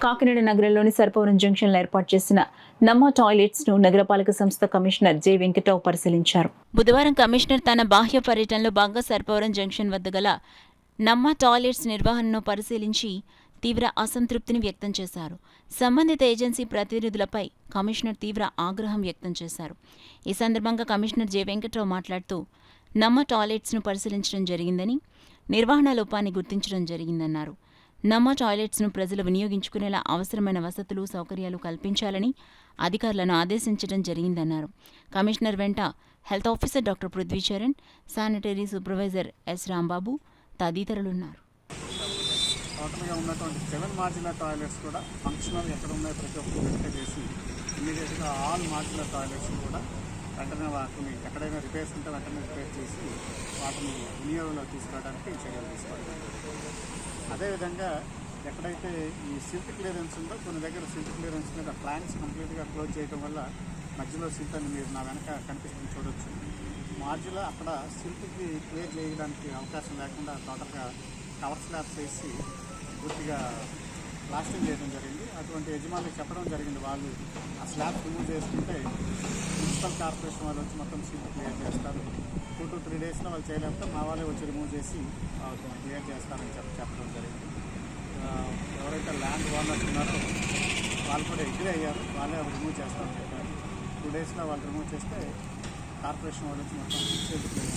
కాకినాడ నగరంలోని సర్పవరం జంక్షన్ లో ఏర్పాటు చేసిన నమ్మ టాయిలెట్స్ ను నగరపాలక సంస్థ కమిషనర్ జె వెంకటరావు పరిశీలించారు. బుధవారం కమిషనర్ తన బాహ్య పర్యటనలో భాగంగా సర్పవరం జంక్షన్ వద్ద గల నమ్మ టాయిలెట్స్ నిర్వహణను పరిశీలించి తీవ్ర అసంతృప్తిని వ్యక్తం చేశారు. సంబంధిత ఏజెన్సీ ప్రతినిధులపై కమిషనర్ తీవ్ర ఆగ్రహం వ్యక్తం చేశారు. ఈ సందర్భంగా కమిషనర్ జె వెంకటరావు మాట్లాడుతూ నమ్మ టాయిలెట్స్ ను పరిశీలించడం జరిగిందని, నిర్వహణ లోపాన్ని గుర్తించడం జరిగిందన్నారు. నమ్మ టాయిలెట్స్ ను ప్రజలు వినియోగించుకునేలా అవసరమైన వసతులు, సౌకర్యాలు కల్పించాలని అధికారులను ఆదేశించడం జరిగిందన్నారు. కమిషనర్ వెంట health officer doctor Prithvicharan, sanitary supervisor S Rambabu తదితరులున్నారు. టోటల్గా ఉన్నటువంటి 7 మాడ్యులర్ టాయిలెట్స్ కూడా ఫంక్షనల్ ఎక్కడ ఉన్నాయో ప్రతి ఒక్కరు వెరిఫై చేసి ఇమీడియట్గా ఆల్ మాడ్యులర్ టాయిలెట్స్ కూడా వెంటనే వాటిని ఎక్కడైనా రిపేర్స్ ఉంటే వెంటనే రిపేర్ చేసి వాటిని వినియోగంలో తీసుకురావడానికి చర్యలు తీసుకోవాలి. అదేవిధంగా ఎక్కడైతే ఈ సిల్ట్ క్లియరెన్స్ ఉందో కొన్ని దగ్గర సిల్ట్ క్లియరెన్స్ మీద ప్లాంట్స్ కంప్లీట్గా క్లోజ్ చేయడం వల్ల మధ్యలో సిల్ట్ అని మీరు నా వెనక కనిపిస్తుంది చూడొచ్చు. మాడ్యులో అక్కడ సిల్ట్కి క్లియర్ చేయడానికి అవకాశం లేకుండా టోటల్గా కవర్ స్లాబ్స్ వేసి పూర్తిగా ప్లాస్టింగ్ చేయడం జరిగింది. అటువంటి యజమానులకు చెప్పడం జరిగింది. వాళ్ళు ఆ స్లాబ్స్ రిమూవ్ చేసుకుంటే మున్సిపల్ కార్పొరేషన్ వాళ్ళు వచ్చి మొత్తం సిల్ట్ క్లియర్ చేస్తారు. 2 to 3 డేస్లో వాళ్ళు చేయలేకపోతే మా వాళ్ళే వచ్చి రిమూవ్ చేసి క్లియర్ చేస్తారని చెప్పడం జరిగింది. ఎవరైతే ల్యాండ్ ఓనర్స్ ఉన్నారో వాళ్ళు కూడా ఎగ్రీ అయ్యారు. వాళ్ళే రిమూవ్ చేస్తారని చెప్పారు. 2 డేస్లో వాళ్ళు రిమూవ్ చేస్తే కార్పొరేషన్ వాళ్ళు వచ్చి మొత్తం సిల్ట్ క్లియర్